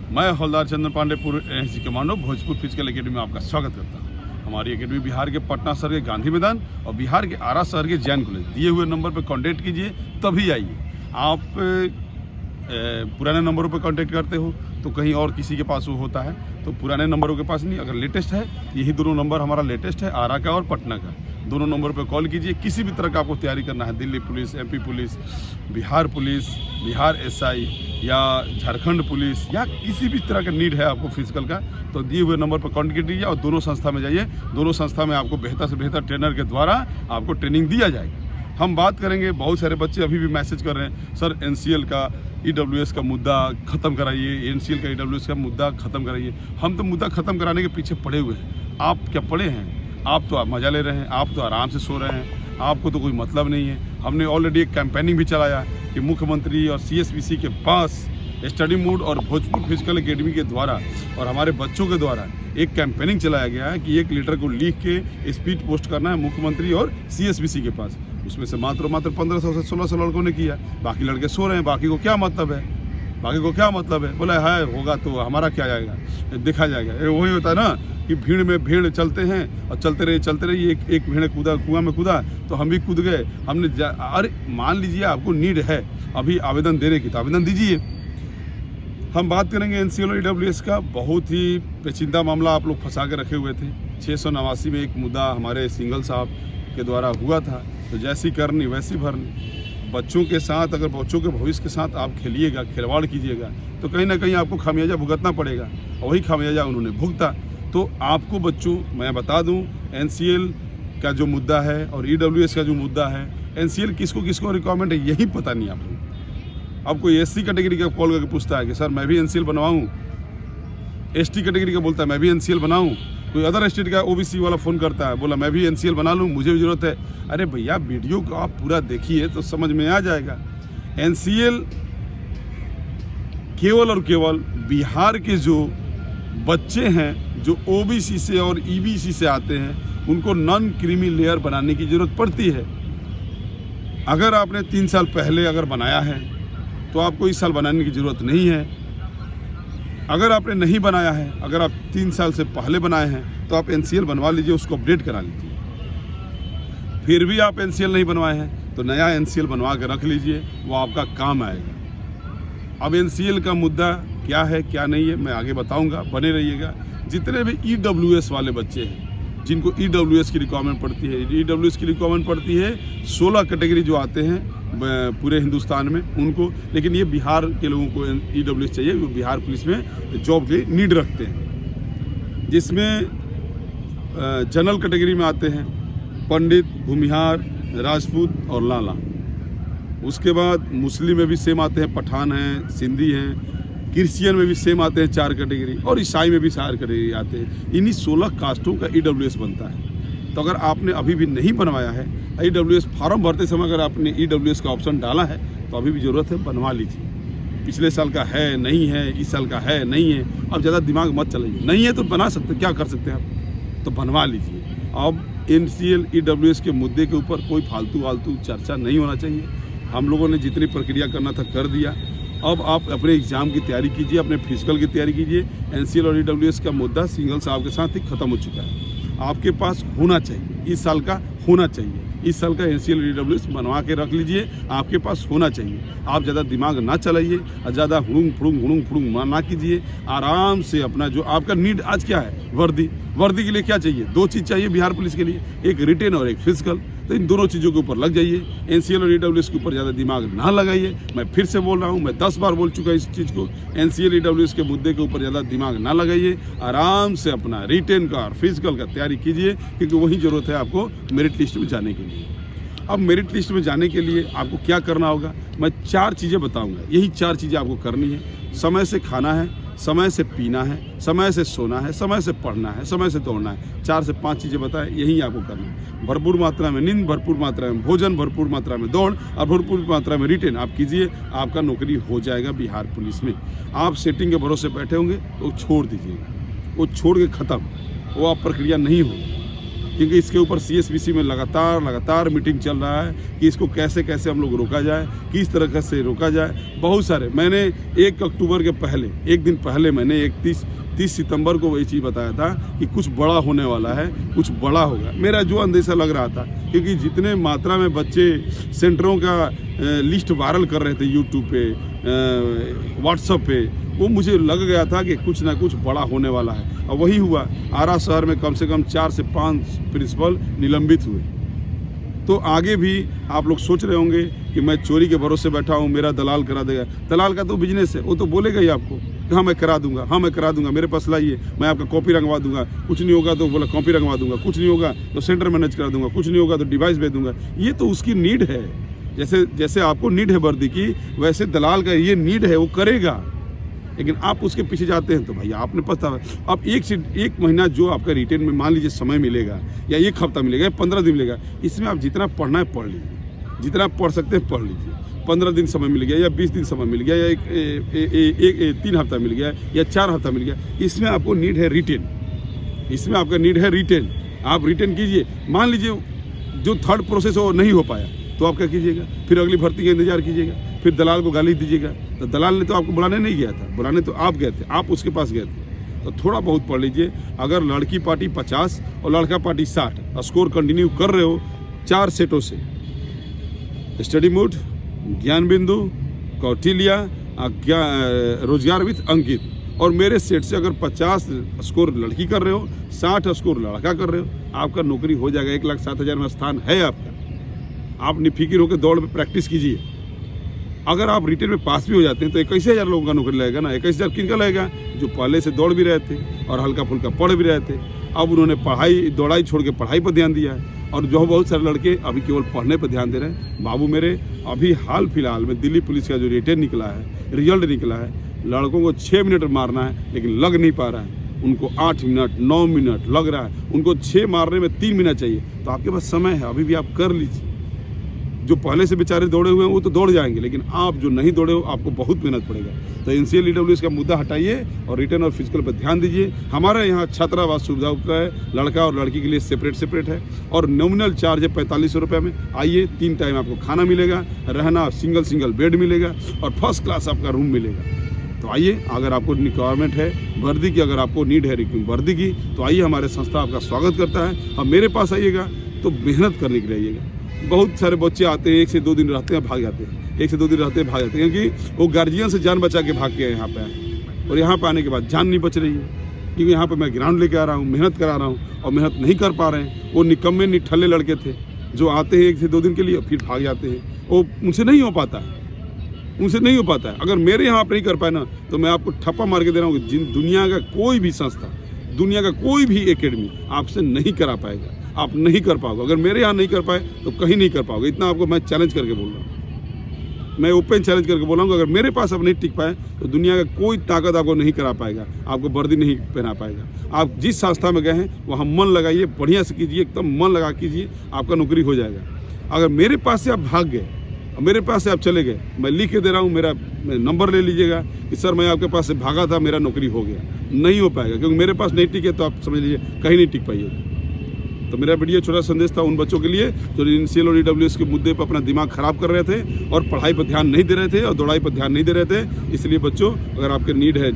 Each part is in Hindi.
मैं हवलदार चंदन पांडे पूर्व NSG commando Bhojpur physical academy में आपका स्वागत करता हूँ। हमारी एकेडमी बिहार के पटना शहर के गांधी मैदान और बिहार के आरा शहर के जैन कॉलेज। दिए हुए नंबर पर कांटेक्ट कीजिए, तभी आइए। आप पुराने नंबरों पर कांटेक्ट करते हो तो कहीं और किसी के पास वो होता है, तो पुराने नंबरों के पास नहीं। अगर लेटेस्ट है, यही दोनों नंबर हमारा लेटेस्ट है, आरा का और पटना का। दोनों नंबर पर कॉल कीजिए। किसी भी तरह का आपको तैयारी करना है, Delhi police, MP police, Bihar SI या झारखंड पुलिस या किसी भी तरह का नीड है आपको फिजिकल का, तो दिए हुए नंबर पर कांटेक्ट कीजिए और दोनों संस्था में जाइए। दोनों संस्था में आपको बेहतर से बेहतर ट्रेनर के द्वारा आपको ट्रेनिंग दिया जाएगा। हम बात करेंगे, बहुत सारे बच्चे अभी भी मैसेज कर रहे हैं, सर एनसीएल का ईडब्ल्यूएस का मुद्दा ख़त्म कराइए, एनसीएल का ईडब्ल्यूएस का मुद्दा ख़त्म कराइए। हम तो मुद्दा ख़त्म कराने के पीछे पड़े हुए हैं। आप क्या पड़े हैं? आप तो मज़ा ले रहे हैं, आप तो आराम से सो रहे हैं, आपको तो कोई मतलब नहीं है। हमने ऑलरेडी एक कैंपेनिंग भी चलाया कि मुख्यमंत्री और सीएसबीसी के पास स्टडी मूड और भोजपुर फिजिकल एकेडमी के द्वारा और हमारे बच्चों के द्वारा एक कैंपेनिंग चलाया गया है कि 1 लीटर को लिख के स्पीड पोस्ट करना है मुख्यमंत्री और सीएसबीसी के पास। उसमें से मात्र 1500 से 1600 लड़कों ने किया, बाकी लड़के सो रहे हैं। बाकी को क्या मतलब है? बोला है होगा तो हमारा क्या जाएगा, देखा जाएगा। वही होता है ना कि भीड़ में भेड़ चलते हैं और चलते रहिए। एक भेड़ कूदा, कुआं में कूदा तो हम भी कूद गए। अरे मान लीजिए आपको नीड है अभी आवेदन देने की, तो आवेदन दीजिए। हम बात करेंगे एनसीएल और ईडब्ल्यूएस का। बहुत ही पेचीदा मामला आप लोग फंसा के रखे हुए थे। 689 में एक मुद्दा हमारे सिंघल साहब के द्वारा हुआ था, तो जैसी करनी वैसी भरनी। बच्चों के साथ, अगर बच्चों के भविष्य के साथ आप खेलिएगा, खिलवाड़ कीजिएगा, तो कहीं ना कहीं आपको खामियाजा भुगतना पड़ेगा, और वही खामियाजा उन्होंने भुगता। तो आपको बच्चों, मैं बता दूं, एनसीएल का जो मुद्दा है और ईडब्ल्यूएस का जो मुद्दा है, एनसीएल किसको किसको रिक्वायरमेंट है यही पता नहीं आप लोग। अब कोई एससी कैटेगरी का कॉल करके पूछता है कि सर मैं भी एनसीएल बनवाऊं, एसटी कैटेगरी का बोलता है मैं भी एनसीएल बनाऊं, कोई अदर स्टेट का ओबीसी वाला फ़ोन करता है, बोला मैं भी एनसीएल बना लूं, मुझे भी ज़रूरत है। अरे भैया, वीडियो को आप पूरा देखिए तो समझ में आ जाएगा। एनसीएल केवल और केवल बिहार के जो बच्चे हैं जो ओबीसी से और ईबीसी से आते हैं, उनको नॉन क्रीमी लेयर बनाने की ज़रूरत पड़ती है। अगर आपने 3 साल पहले अगर बनाया है तो आपको इस साल बनाने की ज़रूरत नहीं है। अगर आपने नहीं बनाया है, अगर आप 3 साल से पहले बनाए हैं, तो आप एनसीएल बनवा लीजिए, उसको अपडेट करा लीजिए। फिर भी आप एनसीएल नहीं बनवाए हैं तो नया एनसीएल बनवा के रख लीजिए, वो आपका काम आएगा। अब एनसीएल का मुद्दा क्या है क्या नहीं है मैं आगे बताऊंगा, बने रहिएगा। जितने भी ईडब्ल्यूएस वाले बच्चे हैं जिनको ईडब्ल्यूएस की रिक्वायरमेंट पड़ती है, ईडब्ल्यूएस की रिक्वायरमेंट पड़ती है 16 कैटेगरी जो आते हैं पूरे हिंदुस्तान में उनको, लेकिन ये बिहार के लोगों को ईडब्ल्यूएस चाहिए, वो बिहार पुलिस में जॉब के नीड रखते हैं। जिसमें जनरल कैटेगरी में आते हैं पंडित, भूमिहार, राजपूत और लाला। उसके बाद मुस्लिम में भी सेम आते हैं, पठान हैं, सिंधी हैं, क्रिश्चियन में भी सेम आते हैं 4 कैटेगरी, और ईसाई में भी 4 कैटेगरी आते हैं। इन्हीं 16 कास्टों का ईडब्ल्यूएस बनता है। तो अगर आपने अभी भी नहीं बनवाया है, ईडब्ल्यूएस फॉर्म भरते समय अगर आपने ईडब्ल्यूएस का ऑप्शन डाला है, तो अभी भी ज़रूरत है, बनवा लीजिए। पिछले साल का है नहीं है, इस साल का है नहीं है, अब ज़्यादा दिमाग मत चलाइए। नहीं है तो बना सकते, क्या कर सकते हैं आप, तो बनवा लीजिए। अब एनसीएल ईडब्ल्यूएस के मुद्दे के ऊपर कोई फालतू चर्चा नहीं होना चाहिए। हम लोगों ने जितनी प्रक्रिया करना था कर दिया। अब आप अपने एग्ज़ाम की तैयारी कीजिए, अपने फिजिकल की तैयारी कीजिए। एनसीएल और ईडब्ल्यूएस का मुद्दा सिंघल साहब के साथ ही ख़त्म हो चुका है। आपके पास होना चाहिए, इस साल का होना चाहिए। इस साल का एनसीएल ईडब्ल्यूएस बनवा के रख लीजिए, आपके पास होना चाहिए। आप ज़्यादा दिमाग ना चलाइए और ज़्यादा हुड़ुंग फुड़ुंग ना कीजिए। आराम से अपना जो आपका नीड आज क्या है, वर्दी के लिए क्या चाहिए, 2 चीज़ चाहिए बिहार पुलिस के लिए, एक रिटेन और एक फिजिकल। तो इन दोनों चीज़ों के ऊपर लग जाइए। एनसीएल और ईडब्ल्यूएस के ऊपर ज़्यादा दिमाग ना लगाइए। मैं फिर से बोल रहा हूँ, मैं 10 बार बोल चुका इस चीज़ को। एनसीएल ईडब्ल्यूएस के मुद्दे के ऊपर ज़्यादा दिमाग ना लगाइए। आराम से अपना रिटेन का और फिजिकल का तैयारी कीजिए, क्योंकि वही ज़रूरत है आपको मेरिट लिस्ट में जाने के लिए। अब मेरिट लिस्ट में जाने के लिए आपको क्या करना होगा, मैं 4 चीज़ें बताऊँगा। यही 4 चीज़ें आपको करनी है। समय से खाना है, समय से पीना है, समय से सोना है, समय से पढ़ना है, समय से दौड़ना है। 4 से 5 चीज़ें बताएं, यही आपको करना है। भरपूर मात्रा में नींद, भरपूर मात्रा में भोजन, भरपूर मात्रा में दौड़ और भरपूर मात्रा में रिटेन आप कीजिए। आपका नौकरी हो जाएगा बिहार पुलिस में। आप सेटिंग के भरोसे बैठे होंगे तो छोड़ दीजिएगा, वो छोड़ के ख़त्म, वो आप प्रक्रिया नहीं होगी। क्योंकि इसके ऊपर CSBC में लगातार मीटिंग चल रहा है कि इसको कैसे कैसे हम लोग रोका जाए, किस तरह से रोका जाए। बहुत सारे, मैंने 1 अक्टूबर के पहले, एक दिन पहले मैंने 30 सितंबर को वही चीज़ बताया था कि कुछ बड़ा होने वाला है, कुछ बड़ा होगा। मेरा जो अंदेशा लग रहा था, क्योंकि जितने मात्रा में बच्चे सेंटरों का लिस्ट वायरल कर रहे थे यूट्यूब पे, व्हाट्सएप पे, वो मुझे लग गया था कि कुछ ना कुछ बड़ा होने वाला है। और वही हुआ। आरा शहर में कम से कम 4 से 5 प्रिंसिपल निलंबित हुए। तो आगे भी आप लोग सोच रहे होंगे कि मैं चोरी के भरोसे बैठा हूँ, मेरा दलाल करा देगा। दलाल का तो बिजनेस है, वो तो बोलेगा ही आपको कि हाँ मैं करा दूंगा, हाँ मैं करा दूंगा, मेरे पास लाइए, मैं आपका कॉपी रंगवा दूंगा। कुछ नहीं होगा तो बोला कॉपी रंगवा दूंगा, कुछ नहीं होगा तो सेंटर मैनेज करा दूंगा, कुछ नहीं होगा तो डिवाइस भेज दूंगा। ये तो उसकी नीड है। जैसे आपको नीड है वर्दी की, वैसे दलाल का ये नीड है, वो करेगा। लेकिन आप उसके पीछे जाते हैं तो भैया आपने पता है। अब 1 से 1 महीना जो आपका रिटेन में मान लीजिए समय मिलेगा, या 1 हफ्ता मिलेगा, या 15 दिन मिलेगा, इसमें आप जितना पढ़ना है पढ़ लीजिए, जितना आप पढ़ सकते हैं पढ़ लीजिए। 15 दिन समय मिल गया, या 20 दिन समय मिल गया, या 3 हफ्ता मिल गया, या 4 हफ्ता मिल गया, इसमें आपको नीड है रिटेन। इसमें आपका नीड है रिटेन। आप रिटेन कीजिए। मान लीजिए जो थर्ड प्रोसेस वो नहीं हो पाया तो आप क्या कीजिएगा? फिर अगली भर्ती का इंतजार कीजिएगा, फिर दलाल को गाली दीजिएगा। तो दलाल ने तो आपको बुलाने नहीं गया था, बुलाने तो आप गए थे, आप उसके पास गए थे। तो थोड़ा बहुत पढ़ लीजिए। अगर लड़की पार्टी 50 और लड़का पार्टी 60 स्कोर कंटिन्यू कर रहे हो 4 सेटों से, स्टडी मूड, ज्ञान बिंदु, कौटिल्य, रोजगार विद अंकित, और मेरे सेट से अगर 50 स्कोर लड़की कर रहे हो, 60 स्कोर लड़का कर रहे हो, आपका नौकरी हो जाएगा। 1,07,000 में स्थान है आपका। आप निफिकिर होकर दौड़ में प्रैक्टिस कीजिए। अगर आप रिटेन में पास भी हो जाते हैं तो 21,000 लोगों का नौकरी लगेगा ना। 21,000 किनका लगेगा? जो पहले से दौड़ भी रहे थे और हल्का फुल्का पढ़ भी रहे थे। अब उन्होंने दौड़ाई छोड़ के पढ़ाई पर ध्यान दिया है। और जो बहुत सारे लड़के अभी केवल पढ़ने पर ध्यान दे रहे हैं। बाबू मेरे, अभी हाल फिलहाल में दिल्ली पुलिस का जो रिटेन निकला है, रिजल्ट निकला है, लड़कों को 6 मिनट मारना है लेकिन लग नहीं पा रहा है। उनको 8 मिनट 9 मिनट लग रहा है। उनको 6 मारने में 3 मिनट चाहिए। तो आपके पास समय है, अभी भी आप कर लीजिए। जो पहले से बेचारे दौड़े हुए हैं वो तो दौड़ जाएंगे, लेकिन आप जो नहीं दौड़े हो आपको बहुत मेहनत पड़ेगा। तो NCL EWS का मुद्दा हटाइए और रिटर्न और फिजिकल पर ध्यान दीजिए। हमारे यहाँ छात्रावास सुविधा उपलब्ध है, लड़का और लड़की के लिए सेपरेट है, और नॉमिनल चार्ज है 4500 रुपये में। आइए, 3 टाइम आपको खाना मिलेगा, रहना सिंगल बेड मिलेगा, और फर्स्ट क्लास आपका रूम मिलेगा। तो आइए, अगर आपको रिक्वायरमेंट है वर्दी की, अगर आपको नीड है वर्दी की, तो आइए, हमारे संस्था आपका स्वागत करता है। और मेरे पास आइएगा तो मेहनत करने के लिए आइएगा। बहुत सारे बच्चे आते हैं, 1 से 2 दिन रहते हैं, भाग जाते हैं, 1 से 2 दिन रहते हैं, भाग जाते हैं, क्योंकि वो गार्जियन से जान बचा के भाग के यहाँ पे आए। और यहाँ पे आने के बाद जान नहीं बच रही है, क्योंकि यहाँ पे मैं ग्राउंड लेके आ रहा हूँ, मेहनत करा रहा हूँ, और मेहनत नहीं कर पा रहे हैं। वो निकम्मे निठल्ले लड़के थे जो आते हैं 1 से 2 दिन के लिए, फिर भाग जाते हैं। वो उनसे नहीं हो पाता है, उनसे नहीं हो पाता है। अगर मेरे यहाँ आप नहीं कर पाए ना, तो मैं आपको ठप्पा मार के दे रहा हूँ, दुनिया का कोई भी संस्था, दुनिया का कोई भी एकेडमी आपसे नहीं करा पाएगा। आप नहीं कर पाओगे। अगर मेरे यहाँ नहीं कर पाए तो कहीं नहीं कर पाओगे। इतना आपको मैं चैलेंज करके बोल रहा हूँ, मैं ओपन चैलेंज करके बोल रहा हूँ। अगर मेरे पास आप नहीं टिक पाए तो दुनिया का कोई ताकत आपको नहीं करा पाएगा, आपको वर्दी नहीं पहना पाएगा। आप जिस संस्था में गए हैं वहाँ मन लगाइए, बढ़िया से कीजिए, एकदम मन लगा कीजिए, आपका नौकरी हो जाएगा। अगर मेरे पास से आप भाग गए, मेरे पास से आप चले गए, मैं लिख के दे रहा हूँ, मेरा नंबर ले लीजिएगा कि सर मैं आपके पास से भागा था, मेरा नौकरी हो गया। नहीं हो पाएगा, क्योंकि मेरे पास नहीं टिके तो आप समझ लीजिए कहीं नहीं टिक पाइएगा। तो मेरा वीडियो छोटा संदेश था उन बच्चों के लिए जो NCL और EWS के मुद्दे पर अपना दिमाग खराब कर रहे थे और पढ़ाई पर ध्यान नहीं दे रहे थे और दौड़ाई पर ध्यान नहीं दे रहे थे। इसलिए बच्चों, अगर आपके नीड है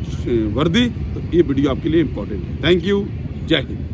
वर्दी तो ये वीडियो आपके लिए इम्पोर्टेंट है। Thank you. जय हिंद।